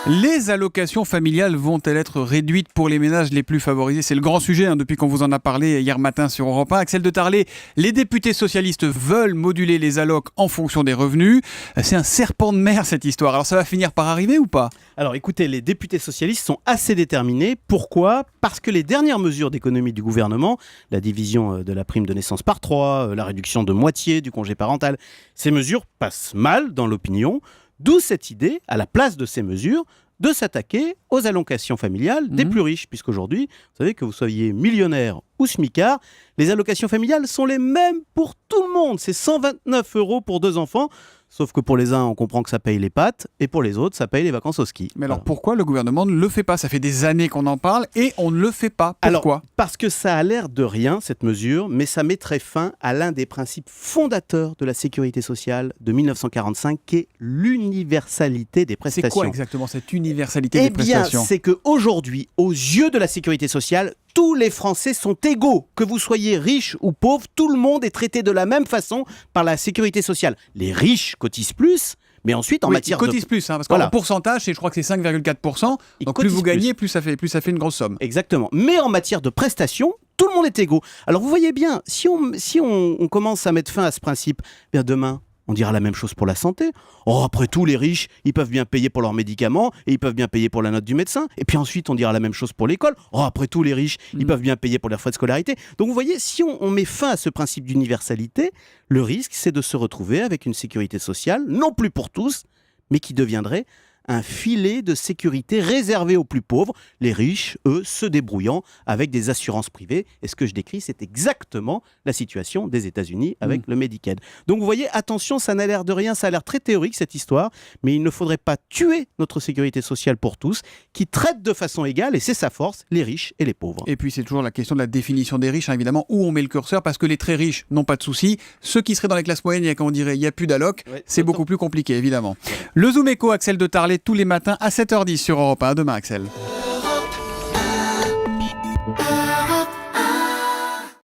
Les allocations familiales vont-elles être réduites pour les ménages les plus favorisés ? C'est le grand sujet depuis qu'on vous en a parlé hier matin sur Europe 1. Axel de Tarlé, les députés socialistes veulent moduler les allocs en fonction des revenus. C'est un serpent de mer cette histoire. Alors ça va finir par arriver ou pas ? Alors écoutez, les députés socialistes sont assez déterminés. Pourquoi ? Parce que les dernières mesures d'économie du gouvernement, la division de la prime de naissance par 3, la réduction de moitié du congé parental, ces mesures passent mal dans l'opinion. D'où cette idée, à la place de ces mesures, de s'attaquer aux allocations familiales des plus riches. Puisqu'aujourd'hui, vous savez que vous soyez millionnaire ou smicard, les allocations familiales sont les mêmes pour tout le monde. C'est 129 € pour 2 enfants. Sauf que pour les uns, on comprend que ça paye les pâtes, et pour les autres, ça paye les vacances au ski. Mais alors pourquoi le gouvernement ne le fait pas ? Ça fait des années qu'on en parle et on ne le fait pas. Pourquoi ? Parce que ça a l'air de rien, cette mesure, mais ça mettrait fin à l'un des principes fondateurs de la sécurité sociale de 1945, qui est l'universalité des prestations. C'est quoi exactement cette universalité des prestations ? C'est qu'aujourd'hui, aux yeux de la sécurité sociale, tous les Français sont égaux. Que vous soyez riche ou pauvre, tout le monde est traité de la même façon par la sécurité sociale. Les riches cotisent plus, mais ensuite en matière ils cotisent plus, parce qu'en pourcentage, je crois que c'est 5,4%. Donc plus vous gagnez, plus ça fait une grosse somme. Exactement. Mais en matière de prestations, tout le monde est égaux. Alors vous voyez bien, si on commence à mettre fin à ce principe, bien demain, on dira la même chose pour la santé. Oh, après tout, les riches, ils peuvent bien payer pour leurs médicaments et ils peuvent bien payer pour la note du médecin. Et puis ensuite, on dira la même chose pour l'école. Oh, après tout, les riches, ils peuvent bien payer pour leurs frais de scolarité. Donc vous voyez, si on met fin à ce principe d'universalité, le risque, c'est de se retrouver avec une sécurité sociale, non plus pour tous, mais qui deviendrait un filet de sécurité réservé aux plus pauvres, les riches, eux, se débrouillant avec des assurances privées. Et ce que je décris, c'est exactement la situation des États-Unis avec le Medicaid. Donc vous voyez, attention, ça n'a l'air de rien, ça a l'air très théorique cette histoire, mais il ne faudrait pas tuer notre sécurité sociale pour tous, qui traite de façon égale, et c'est sa force, les riches et les pauvres. Et puis c'est toujours la question de la définition des riches, évidemment, où on met le curseur, parce que les très riches n'ont pas de soucis. Ceux qui seraient dans les classes moyennes, il n'y a plus d'alloc, c'est beaucoup plus compliqué, évidemment. Le Zoom Éco, Axel de Tarlé, tous les matins à 7h10 sur Europe 1. À demain, Axel.